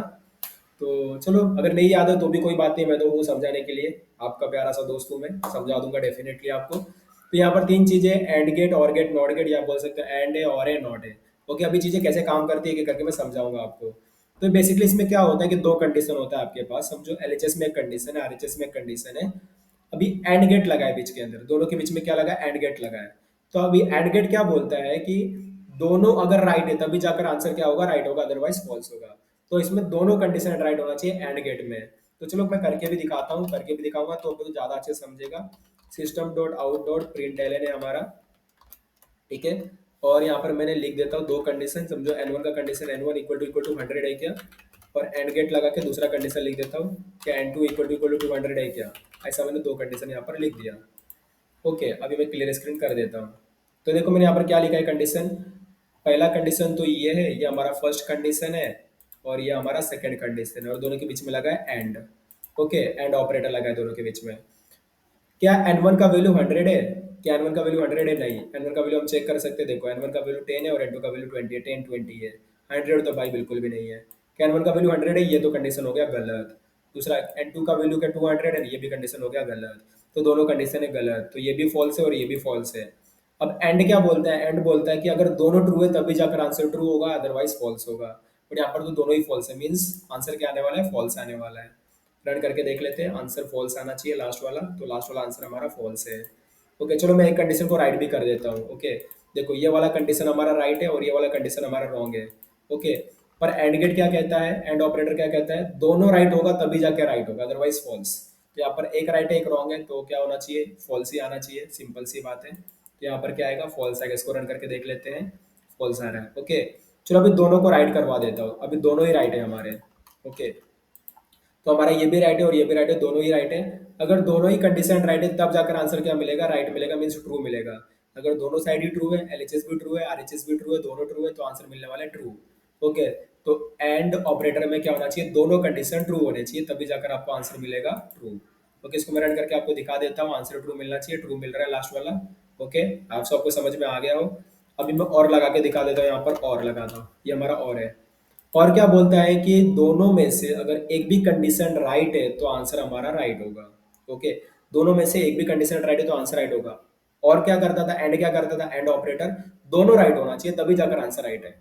तो चलो अगर नहीं याद है तो भी कोई बात नहीं, मैं तो हूँ समझाने के लिए, आपका प्यारा सा दोस्त हूँ, मैं समझा दूंगा डेफिनेटली आपको। तो यहाँ पर तीन चीजें, एंड गेट, और गेट, नॉट गेट, या बोल सकते हैं एंड है, और है, नॉट है। ओके, अभी चीजें कैसे काम करती है कि करके मैं समझाऊंगा आपको। तो बेसिकली इसमें क्या होता है कि दो कंडीशन होता है आपके पास, समझो एलएचएस में एक कंडीशन है, आरएचएस में एक कंडीशन है। अभी एंड गेट लगा है बीच के अंदर, दोनों के बीच में क्या लगा है, एंड गेट लगा है। तो अभी एंड गेट क्या बोलता है कि दोनों अगर राइट है तभी जाकर आंसर क्या होगा, राइट होगा, अदरवाइज फॉल्स होगा। तो इसमें दोनों कंडीशन राइट होना चाहिए एंड गेट में। तो चलो मैं करके भी दिखाता हूँ, करके भी दिखाऊंगा तो ज्यादा अच्छे से समझेगा। System dot out dot print L है हमारा, ठीक है। और यहाँ पर मैंने लिख देता हूँ दो कंडीशन, समझो एन वन का condition, N one equal to 100 है क्या, और एंड गेट लगा के दूसरा कंडीशन लिख देता हूँ, क्या एन टू इक्वल टू 200 है क्या। ऐसा मैंने दो कंडीशन यहाँ पर लिख दिया। ओके, अभी मैं क्लियर स्क्रीन कर देता हूँ। तो देखो मैंने यहाँ पर क्या लिखा है कंडीशन, पहला कंडीशन तो ये है, ये हमारा फर्स्ट कंडीशन है, और ये हमारा सेकंड कंडीशन है, और दोनों के बीच में लगा है एंड। ओके, एंड ऑपरेटर लगा है दोनों के बीच में। क्या एन वन का वैल्यू 100 है, क्या एन वन का वैल्यू 100 है, नहीं, एन वन का वैल्यू हम चेक कर सकते हैं, देखो एन वन का वैल्यू 10 है और एन टू का वैल्यू 20 है, 10 20 है, 100 तो भाई बिल्कुल भी नहीं है। क्या एन वन का वैल्यू 100 है, ये तो कंडीशन हो गया गलत। दूसरा एन टू का वैल्यू क्या 200 है, ये भी कंडीशन हो गया गलत। तो दोनों कंडीशन है गलत, तो ये भी फॉल्स है और ये भी फॉल्स है। अब एंड क्या बोलता है, एंड बोलता है कि अगर दोनों ट्रू है तभी जाकर आंसर ट्रू होगा, अदरवाइज फॉल्स होगा। बट यहाँ पर तो दोनों ही फॉल्स है, मीन्स आंसर क्या आने वाला है, फॉल्स आने वाला है। रन करके देख लेते हैं, आंसर फॉल्स आना चाहिए लास्ट वाला, तो लास्ट वाला आंसर हमारा फॉल्स है। ओके, चलो मैं एक कंडीशन को राइट भी कर देता हूँ। ओके, देखो ये वाला कंडीशन हमारा राइट है और ये वाला कंडीशन हमारा रॉन्ग है। ओके, पर एंड गेट क्या कहता है, एंड ऑपरेटर क्या कहता है, दोनों राइट होगा तभी जाके राइट होगा, अदरवाइज फॉल्स। तो यहाँ पर एक राइट है एक रॉन्ग है, तो क्या होना चाहिए, फॉल्स ही आना चाहिए, सिंपल सी बात है। तो यहाँ पर क्या आएगा, फॉल्स आएगा। इसको रन करके देख लेते हैं, फॉल्स आ रहा है। ओके, चलो अभी दोनों को राइट करवा देता हूँ, अभी दोनों ही राइट है हमारे। ओके, तो हमारा ये भी राइट है और ये भी राइट है, दोनों ही राइट है। अगर दोनों ही कंडीशन राइट है तब जाकर आंसर क्या मिलेगा, राइट मिलेगा, मीन्स ट्रू मिलेगा। अगर दोनों साइड ही ट्रू है, एलएचएस भी ट्रू है, आरएचएस भी ट्रू है, दोनों ट्रू है, तो आंसर मिलने वाला है ट्रू। ओके, तो एंड ऑपरेटर में क्या होना चाहिए, दोनों कंडीशन ट्रू होने चाहिए तभी जाकर आपको आंसर मिलेगा ट्रू। ओके, इसको मैं रन करके आपको दिखा देता हूँ, आंसर ट्रू मिलना चाहिए, ट्रू मिल रहा है लास्ट वाला। ओके, आप सबको समझ में आ गया हो। अभी मैं और लगा के दिखा देता हूँ, यहाँ पर और लगाता हूँ, ये हमारा और है। और क्या बोलता है कि दोनों में से अगर एक भी कंडीशन राइट है तो आंसर हमारा राइट होगा। ओके, दोनों में से एक भी कंडीशन राइट है तो आंसर राइट होगा। और क्या करता था, एंड क्या करता था, एंड ऑपरेटर दोनों राइट होना चाहिए तभी जाकर आंसर राइट है।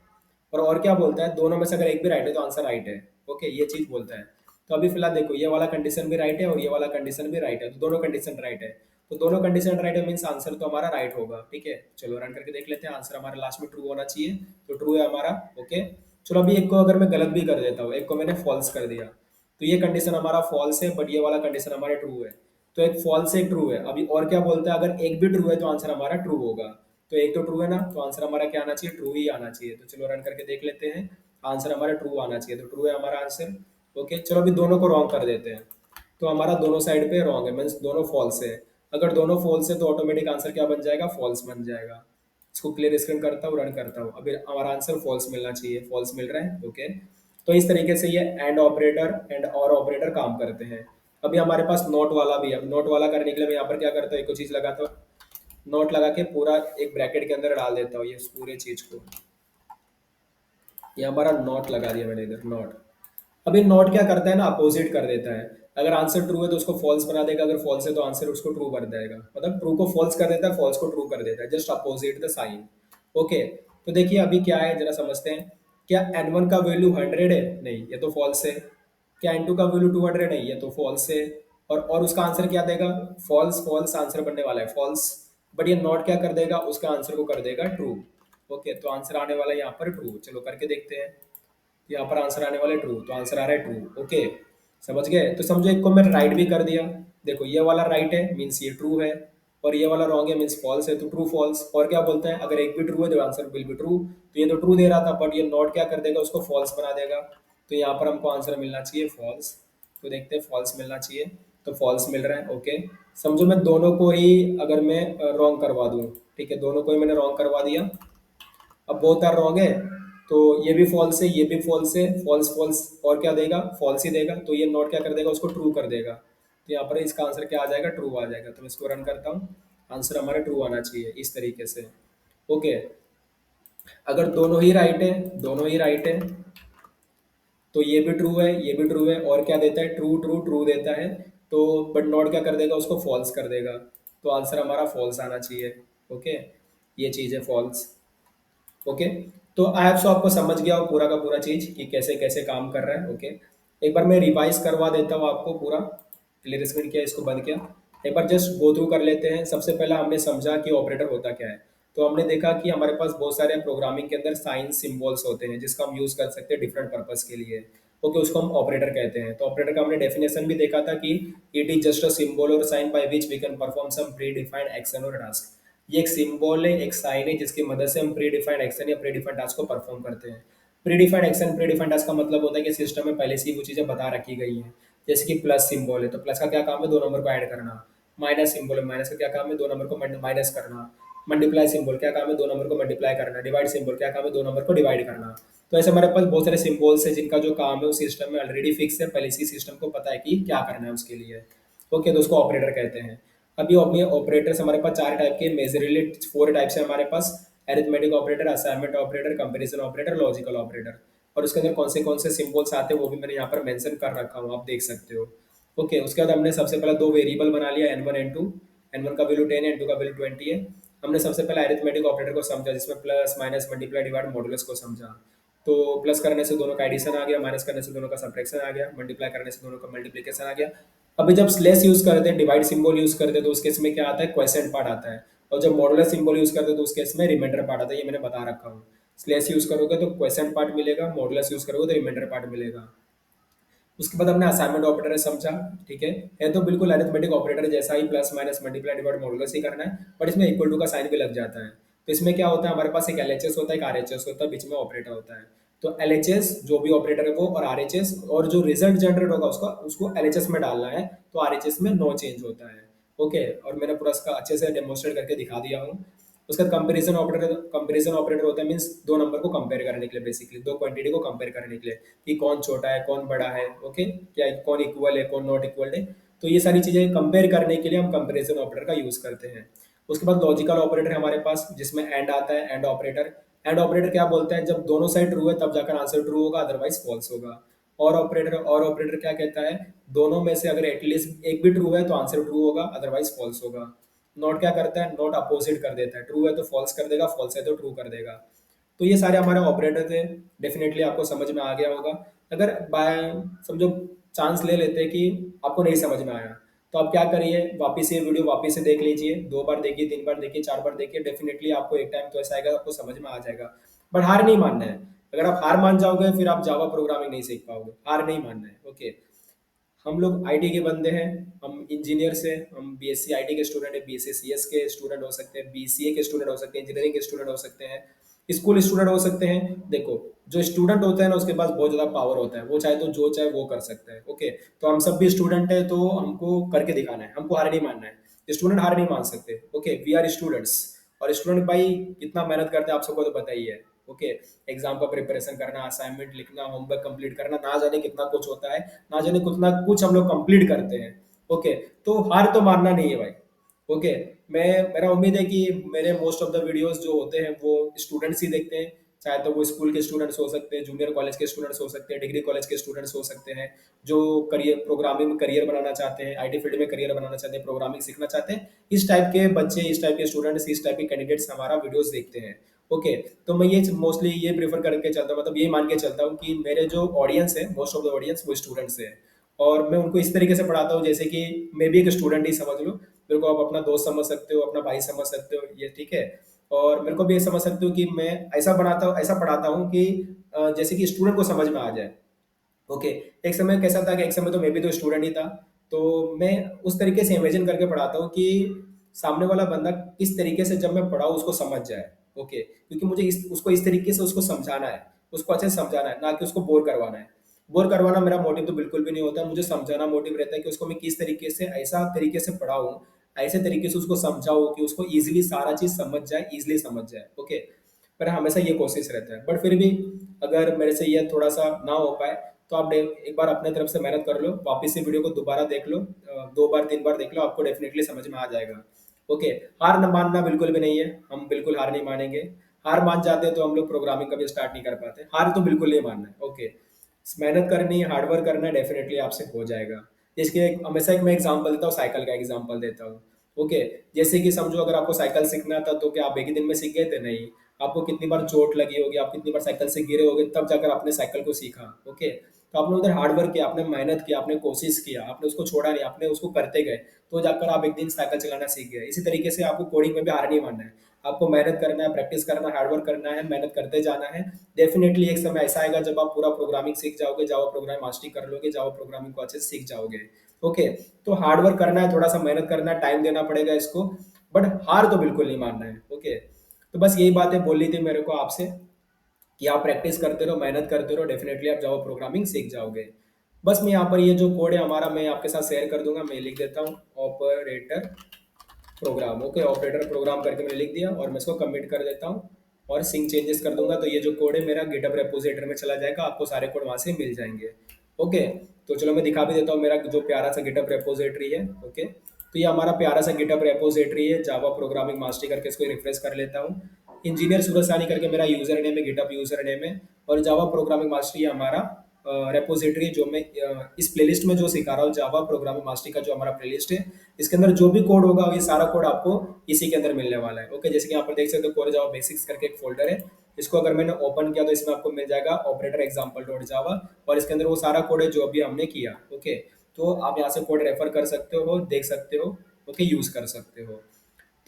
और क्या बोलता है, दोनों में से अगर एक भी राइट है तो आंसर राइट है। ओके, ये चीज बोलता है। तो अभी फिलहाल देखो, ये वाला कंडीशन भी राइट है और ये वाला कंडीशन भी राइट है, तो दोनों कंडीशन राइट है। तो दोनों कंडीशन राइट है मीन्स आंसर तो हमारा राइट होगा। ठीक है, चलो रन करके देख लेते हैं, आंसर हमारा लास्ट में ट्रू होना चाहिए, तो ट्रू है हमारा। ओके, चलो अभी एक को अगर मैं गलत भी कर देता हूँ, एक को मैंने फॉल्स कर दिया, तो ये कंडीशन हमारा फॉल्स है बट ये वाला कंडीशन हमारा ट्रू है। तो एक फॉल्स एक ट्रू है। अभी और क्या बोलता है, अगर एक भी ट्रू है तो आंसर हमारा ट्रू होगा। तो एक तो ट्रू है ना, तो आंसर हमारा क्या आना चाहिए, ट्रू ही आना चाहिए। तो चलो रन करके देख लेते हैं, आंसर हमारा ट्रू आना चाहिए, तो ट्रू है हमारा आंसर। ओके, चलो अभी दोनों को रॉन्ग कर देते हैं, तो हमारा दोनों साइड पे रॉन्ग है, मीन्स दोनों फॉल्स है। अगर दोनों फॉल्स है तो ऑटोमेटिक आंसर क्या बन जाएगा, फॉल्स बन जाएगा। इसको क्लियर स्क्रीन करता हूँ, रन करता हूँ, अभी हमारा आंसर फॉल्स मिलना चाहिए, फॉल्स मिल रहा है। ओके, तो इस तरीके से ये एंड ऑपरेटर एंड और ऑपरेटर काम करते हैं। अभी हमारे पास नोट वाला भी है, नोट वाला करने के लिए मैं यहाँ पर क्या करता हूँ, एक चीज लगाता हूँ, नोट लगा के पूरा एक ब्रैकेट के अंदर डाल देता हूँ ये पूरे चीज को। ये हमारा नोट लगा दिया मैंने इधर, नोट। अभी नोट क्या करता है ना, अपोजिट कर देता है। अगर आंसर ट्रू है तो उसको फॉल्स बना देगा, अगर फॉल्स है तो आंसर उसको ट्रू कर देगा, मतलब ट्रू को फॉल्स कर देता है, फॉल्स को ट्रू कर देता है, just opposite the sign. Okay, तो देखिए अभी क्या है जरा समझते हैं। क्या n1 का वैल्यू 100 है, नहीं ये तो फॉल्स है। क्या n2 का वैल्यू 200 नहीं, ये तो फॉल्स है। और उसका आंसर क्या देगा, फॉल्स, फॉल्स आंसर बनने वाला है, फॉल्स। बट ये नॉट क्या कर देगा, उसका आंसर को कर देगा ट्रू। ओके, तो आंसर आने वाला है यहाँ पर ट्रू, चलो करके देखते हैं। यहाँ पर आंसर आने वाला है ट्रू, तो आंसर आ रहा है ट्रू। ओके, समझ गए, तो समझो एक को मैं राइट भी कर दिया। देखो ये वाला राइट है मीन्स ये ट्रू है, और ये वाला रॉन्ग है मीन्स फॉल्स है, तो ट्रू फॉल्स। और क्या बोलता है, अगर एक भी ट्रू है तो आंसर विल बी ट्रू। तो ये तो ट्रू दे रहा था बट ये नॉट क्या कर देगा, उसको फॉल्स बना देगा। तो यहाँ पर हमको आंसर मिलना चाहिए फॉल्स। तो देखते हैं, फॉल्स मिलना चाहिए, तो फॉल्स मिल रहा है। ओके, समझो मैं दोनों को ही अगर मैं रॉन्ग करवा दूँ, ठीक है, दोनों को ही मैंने रॉन्ग करवा दिया। अब बोथ आर रॉन्ग है, तो ये भी फॉल्स है, ये भी फॉल्स है, फॉल्स फॉल्स, और क्या देगा, फॉल्स ही देगा। तो ये नोट क्या कर देगा, उसको ट्रू कर देगा। तो यहाँ पर इसका आंसर क्या आ जाएगा, ट्रू आ जाएगा। तो मैं इसको रन करता हूँ, आंसर हमारा ट्रू आना चाहिए इस तरीके से। ओके, अगर दोनों ही राइट है, दोनों ही राइट है, तो ये भी ट्रू है, ये भी ट्रू है, और क्या देता है, ट्रू ट्रू ट्रू देता है। तो बट नॉट क्या कर देगा, उसको फॉल्स कर देगा। तो आंसर हमारा फॉल्स आना चाहिए। ओके, ये चीज़ है फॉल्स। ओके, तो आई होप सो आपको समझ गया हो पूरा का पूरा चीज कि कैसे कैसे काम कर रहा है। ओके, एक बार मैं रिवाइज करवा देता हूँ आपको पूरा। क्लियर स्क्रीन किया, इसको बंद किया, एक बार जस्ट गो थ्रू कर लेते हैं। सबसे पहला हमने समझा कि ऑपरेटर होता क्या है। तो हमने देखा कि हमारे पास बहुत सारे प्रोग्रामिंग के अंदर साइन सिंबल्स होते हैं जिसका हम यूज कर सकते हैं डिफरेंट पर्पस के लिए। ओके, उसको हम ऑपरेटर कहते हैं। तो ऑपरेटर का हमने डेफिनेशन भी देखा था कि it is just a symbol और sign by which we can perform some predefined action और टास्क। ये एक सिंबल है, एक साइन है जिसकी मदद से हम प्री डिफाइंड एक्शन या प्री डिफाइंड टास्क को परफॉर्म करते हैं। Pre defined action, pre defined task का मतलब होता है कि सिस्टम में पहले से ही वो चीज़ें बता रखी गई हैं। जैसे कि प्लस सिंबल है, तो प्लस का क्या काम है, दो नंबर को ऐड करना। माइनस सिंबल है, माइनस का क्या काम है, दो नंबर को माइनस करना। मल्टीप्लाई सिंबल क्या काम है, दो नंबर को मल्टीप्लाई करना। डिवाइड सिंबल क्या काम है, दो नंबर को डिवाइड करना। तो ऐसे हमारे पास बहुत सारे सिंबल्स है जिनका जो काम है उस सिस्टम में ऑलरेडी फिक्स है, पहले से सिस्टम को पता है कि क्या करना है उसके लिए। ओके, तो उसको ऑपरेटर कहते हैं। अभी अपने ऑपरेटर्स हमारे पास चार टाइप के, मेजरली फोर टाइप्स है हमारे पास। Arithmetic operator, assignment operator, comparison operator, logical operator. और उसके अंदर कौन से सिंबल्स आते हैं वो भी मैंने यहाँ पर मेंशन कर रखा हूँ, आप देख सकते हो। ओके, उसके बाद हमने सबसे पहले दो वेरिएबल बना लिया, N one N two. N one का वैल्यू 10 है, एन टू का वैल्यू 20 है। हमने सबसे पहले अरिथमेटिक ऑपरेटर को समझा, जिसमें plus minus multiply divide modulus को समझा। तो प्लस करने से दोनों का एडिशन आ गया, माइनस करने से दोनों का सब्ट्रैक्शन आ गया, मल्टीप्लाई करने से दोनों का मल्टीप्लिकेशन आ गया। अभी जब स्लेस यूज करते हैं, डिवाइड सिंबल यूज करते हैं, तो उस केस में क्या आता है, क्वेश्चन पार्ट आता है। और जब मॉडुलस सिंबल यूज करते हैं तो उस केस में रिमाइंडर पार्ट आता है, ये मैंने बता रखा हूँ। स्लेस यूज करोगे तो क्वेश्चन पार्ट मिलेगा, मॉडुलस यूज करोगे तो रिमाइंडर पार्ट मिलेगा। उसके बाद हमने असाइनमेंट ऑपरेटर समझा। ठीक है, ये तो बिल्कुल अरिथमेटिक ऑपरेटर जैसा ही, plus minus multiply divide modulus ही करना है, बट इसमें इक्वल टू का साइन भी लग जाता है। तो इसमें क्या होता है, हमारे पास एक एलएचएस होता है, एक आरएचएस होता है, बीच में ऑपरेटर होता है। तो एलएचएस जो भी ऑपरेटर है वो, और आरएचएस, और जो रिजल्ट जनरेट होगा उसका, उसको एलएचएस में डालना है, तो आरएचएस में नो चेंज होता है। ओके, और मैंने पूरा इसका अच्छे से डेमोस्ट्रेट करके दिखा दिया हूँ। उसका कंपैरिजन ऑपरेटर होता है, मींस दो नंबर को कंपेयर करने के लिए, बेसिकली दो क्वांटिटी को कंपेयर करने के लिए, कि कौन छोटा है कौन बड़ा है। ओके, क्या कौन इक्वल है कौन नॉट इक्वल है। तो ये सारी चीजें कंपेयर करने के लिए हम कंपैरिजन ऑपरेटर का यूज करते हैं। उसके बाद लॉजिकल ऑपरेटर है हमारे पास, जिसमें एंड आता है, एंड ऑपरेटर। एंड ऑपरेटर क्या बोलता है, जब दोनों साइड ट्रू है तब जाकर आंसर ट्रू होगा, अदरवाइज फॉल्स होगा। और ऑपरेटर क्या कहता है, दोनों में से अगर एटलीस्ट एक भी ट्रू है तो आंसर ट्रू होगा, अदरवाइज फॉल्स होगा। नॉट क्या करता है, नॉट अपोजिट कर देता है, ट्रू है तो फॉल्स कर देगा, फॉल्स है तो ट्रू कर देगा। तो ये सारे हमारे ऑपरेटर थे। डेफिनेटली आपको समझ में आ गया होगा। अगर बाय समझो चांस ले लेते हैं कि आपको नहीं समझ में आया, तो आप क्या करिए, वापस ये वीडियो वापस से देख लीजिए, 2 बार देखिए, 3 बार देखिए, 4 बार देखिए, डेफिनेटली आपको एक टाइम तो ऐसा आएगा आपको समझ में आ जाएगा। बट हार नहीं मानना है। अगर आप हार मान जाओगे फिर आप जावा प्रोग्रामिंग नहीं सीख पाओगे, हार नहीं मानना है। ओके, हम लोग आईटी के बंदे हैं, हम इंजीनियर्स हैं, हम बीएससी आईटी के स्टूडेंट हैं, बीएससी सीएस के स्टूडेंट हो सकते हैं, बीसीए के स्टूडेंट हो सकते हैं, इंजीनियरिंग के स्टूडेंट हो सकते हैं, स्कूल स्टूडेंट हो सकते हैं। देखो, जो स्टूडेंट होता है ना उसके पास बहुत ज्यादा पावर होता है, वो चाहे तो जो चाहे वो कर सकता है। ओके, तो हम सब भी स्टूडेंट है, तो हमको करके दिखाना है, हमको हार नहीं मानना है। स्टूडेंट हार नहीं मान सकते। Okay, we are students. और स्टूडेंट भाई कितना मेहनत करते हैं आप सबको तो पता ही है। ओके, एग्जाम का प्रिपरेशन करना, असाइनमेंट लिखना, होमवर्क कंप्लीट करना, ना जाने कितना कुछ होता है, ना जाने कितना कुछ हम लोग कंप्लीट करते हैं। ओके, तो हार तो मानना नहीं है भाई। ओके, मैं मेरा उम्मीद है कि मेरे मोस्ट ऑफ द वीडियोस जो होते हैं वो स्टूडेंट्स ही देखते हैं, चाहे तो वो स्कूल के स्टूडेंट्स हो सकते हैं, जूनियर कॉलेज के स्टूडेंट्स हो सकते हैं, डिग्री कॉलेज के स्टूडेंट्स हो सकते हैं, जो करियर प्रोग्रामिंग में करियर बनाना चाहते हैं, आईटी फील्ड में करियर बनाना चाहते हैं, प्रोग्रामिंग सीखना चाहते हैं। इस टाइप के बच्चे, इस टाइप के स्टूडेंट्स, इस टाइप के कैंडिडेट्स हमारा वीडियोस देखते हैं। ओके, तो मैं ये मोस्टली ये प्रेफर करके चलता हूँ, मतलब ये मान के चलता हूँ कि मेरे जो ऑडियंस है, मोस्ट ऑफ द ऑडियंस वो स्टूडेंट्स है। और मैं उनको इस तरीके से पढ़ाता हूँ जैसे कि मैं भी एक स्टूडेंट ही समझ लो, मेरे को आप अपना दोस्त समझ सकते हो, अपना भाई समझ सकते हो, ये ठीक है। और मेरे को भी ये समझ सकते हो कि मैं ऐसा बनाता हूँ, ऐसा पढ़ाता हूँ कि जैसे कि स्टूडेंट को समझ में आ जाए। ओके, एक समय कैसा था कि एक समय तो मैं भी तो स्टूडेंट ही था, तो मैं उस तरीके से इमेजिन करके पढ़ाता हूँ कि सामने वाला बंदा किस तरीके से जब मैं पढ़ाऊँ उसको समझ जाए। ओके, क्योंकि मुझे उसको इस तरीके से उसको समझाना है, उसको अच्छे से समझाना है, ना कि उसको बोर करवाना है। बोर करवाना मेरा मोटिव तो बिल्कुल भी नहीं होता, मुझे समझाना मोटिव रहता है कि उसको मैं किस तरीके से, ऐसा तरीके से पढ़ाऊँ, ऐसे तरीके से उसको समझाऊँ कि उसको ईजिली सारा चीज़ समझ जाए, ईजिली समझ जाए। ओके, पर हमेशा ये कोशिश रहता है, बट फिर भी अगर मेरे से ये थोड़ा सा ना हो पाए, तो आप एक बार अपने तरफ से मेहनत कर लो, वापस से वीडियो को दोबारा देख लो, 2 बार 3 बार देख लो, आपको डेफिनेटली समझ में आ जाएगा। ओके, हार न मानना बिल्कुल भी नहीं है, हम बिल्कुल हार नहीं मानेंगे। हार मान जाते हैं तो हम लोग प्रोग्रामिंग कभी स्टार्ट नहीं कर पाते। हार तो बिल्कुल नहीं मानना है। ओके, मेहनत करनी है, हार्डवर्क करना है, डेफिनेटली आपसे हो जाएगा। हमेशा एक मैं एग्जांपल देता हूँ, साइकिल का एग्जांपल देता हूँ। ओके, जैसे कि समझो अगर आपको साइकिल सीखना था तो क्या आप एक ही दिन में सीख गए थे? नहीं, आपको कितनी बार चोट लगी होगी, आप कितनी बार साइकिल से गिरे होगे, तब जाकर आपने साइकिल को सीखा। ओके, तो आपने उधर हार्डवर्क किया, आपने मेहनत किया, आपने कोशिश किया, आपने उसको छोड़ा नहीं, आपने उसको करते गए, तो जाकर आप एक दिन साइकिल चलाना सीख गए। इसी तरीके से आपको कोडिंग में भी हार नहीं मानना है, आपको मेहनत करना है, प्रैक्टिस करना है, हार्डवर्क करना है, मेहनत करते जाना है। डेफिनेटली एक समय ऐसा आएगा जब आप पूरा प्रोग्रामिंग सीख जाओगे, जावा प्रोग्राम मास्टरी कर लोगे, जावा प्रोग्रामिंग को अच्छे से सीख जाओगे। ओके, तो हार्डवर्क करना है, थोड़ा सा मेहनत करना है, टाइम देना पड़ेगा इसको, बट हार तो बिल्कुल नहीं मानना है। ओके, तो बस यही बातें बोलनी थी मेरे को आपसे, कि आप प्रैक्टिस करते रहो, मेहनत करते रहो, डेफिनेटली आप जावा प्रोग्रामिंग सीख जाओगे। बस मैं यहाँ पर ये जो कोड है हमारा मैं आपके साथ शेयर कर दूंगा, मैं लिख देता हूँ operator program. Okay, operator program करके मैंने लिख दिया और मैं इसको कमिट कर देता हूँ और सिंक चेंजेस कर दूंगा, तो ये जो कोड है मेरा गिटहब रेपोजिटरी में चला जाएगा, आपको सारे कोड वहां से मिल जाएंगे। ओके, तो चलो मैं दिखा भी देता हूँ मेरा जो प्यारा सा गिटहब रेपोजिटरी है। ओके, तो ये हमारा प्यारा सा गिटहब रेपोजिटरी है, जावा प्रोग्रामिंग मास्टरी करके इसको रिफ्रेश कर लेता हूँ। इंजीनियर सूरज सानी करके मेरा यूजर नेम है, गिटहब यूजर नेम है, और जावा प्रोग्रामिंग मास्टरी हमारा रेपोजिटरी जो मैं इस प्लेलिस्ट में जो सिखा रहा हूँ, जावा प्रोग्रामिंग मास्टरी का जो हमारा प्लेलिस्ट है, इसके अंदर जो भी कोड होगा ये सारा कोड आपको इसी के अंदर मिलने वाला है। ओके, जैसे कि यहाँ पर देख सकते हो कोर जावा बेसिक्स करके एक फोल्डर है। इसको अगर मैंने ओपन किया तो इसमें आपको मिल जाएगा ऑपरेटर एग्जाम्पल डॉट जावा, और इसके अंदर वो सारा कोड है जो अभी हमने किया। ओके, तो आप यहाँ से कोड रेफर कर सकते हो, देख सकते हो, ओके, यूज कर सकते हो।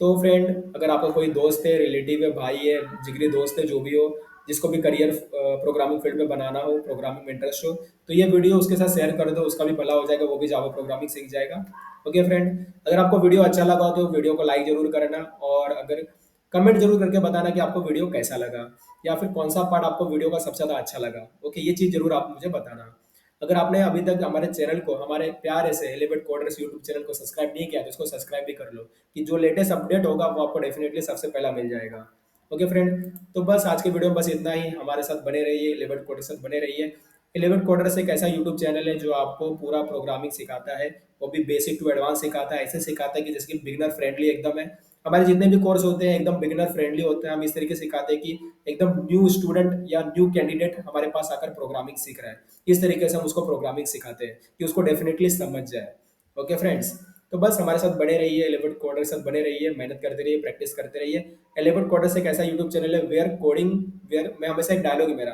तो फ्रेंड, अगर आपका कोई दोस्त है, रिलेटिव है, भाई है, जिगरी दोस्त है, जो भी हो, जिसको भी करियर प्रोग्रामिंग फील्ड में बनाना हो, प्रोग्रामिंग में इंटरेस्ट हो, तो ये वीडियो उसके साथ शेयर कर दो, उसका भी भला हो जाएगा, वो भी जावा प्रोग्रामिंग सीख जाएगा। ओके फ्रेंड, अगर आपको वीडियो अच्छा लगा हो तो वीडियो को लाइक जरूर करना, और अगर कमेंट जरूर करके बताना कि आपको वीडियो कैसा लगा, या फिर कौन सा पार्ट आपको वीडियो का सबसे ज़्यादा अच्छा लगा। ओके, ये चीज़ जरूर आप मुझे बताना। अगर आपने अभी तक हमारे चैनल को, हमारे प्यारे से एलिवेट कोडर्स यूट्यूब चैनल को सब्सक्राइब नहीं किया तो इसको सब्सक्राइब भी कर लो, कि जो लेटेस्ट अपडेट होगा वो आपको डेफिनेटली सबसे पहला मिल जाएगा। ओके फ्रेंड, तो बस आज के वीडियो में बस इतना ही। हमारे साथ बने रहिए, एलिवेट कोडर से बने रहिए। एलिवेट कोडर्स एक ऐसा यूट्यूब चैनल है जो आपको पूरा प्रोग्रामिंग सिखाता है, वो भी बेसिक टू एडवांस सिखाता है। ऐसे सिखाता है कि जैसे कि बिगिनर फ्रेंडली एकदम है। हमारे जितने भी कोर्स होते हैं एकदम बिगिनर फ्रेंडली होते हैं। हम इस तरीके से सिखाते हैं कि एकदम न्यू स्टूडेंट या न्यू कैंडिडेट हमारे पास आकर प्रोग्रामिंग सीख रहा है, इस तरीके से हम उसको प्रोग्रामिंग सिखाते हैं कि उसको डेफिनेटली समझ जाए। ओके फ्रेंड्स, तो बस हमारे साथ बने रहिए, एलिवेट कोडर के साथ बने रहिए, मेहनत करते रहिए, प्रैक्टिस करते रहिए। एलिवेट कोडर एक ऐसा यूट्यूब चैनल है वेयर कोडिंग, वेयर मैं हमेशा एक डायलॉग है मेरा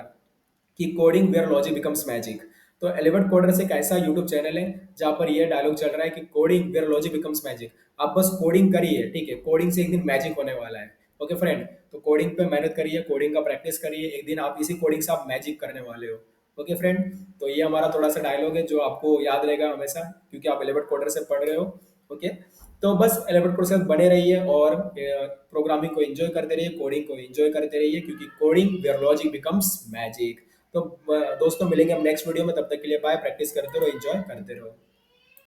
कि coding where logic becomes magic. तो एलिवेट कोडर एक ऐसा यूट्यूब चैनल है जहाँ पर ये डायलॉग चल रहा है कि coding where logic becomes magic. आप बस कोडिंग करिए, ठीक है, कोडिंग से एक दिन मैजिक होने वाला है। ओके फ्रेंड, तो कोडिंग पे मेहनत करिए, कोडिंग का प्रैक्टिस करिए, एक दिन आप इसी कोडिंग से आप मैजिक करने वाले हो। ओके फ्रेंड, तो ये हमारा थोड़ा सा डायलॉग है जो आपको याद रहेगा हमेशा, क्योंकि आप एलिवेट कोडर से पढ़ रहे हो। ओके, तो बस एलिवेट कोडर से बने रहिए और प्रोग्रामिंग को एंजॉय करते रहिए, कोडिंग को एंजॉय करते रहिए, क्योंकि coding where logic becomes magic. तो दोस्तों, मिलेंगे हम नेक्स्ट वीडियो में, तब तक के लिए बाय। प्रैक्टिस करते रहो, एंजॉय करते रहो।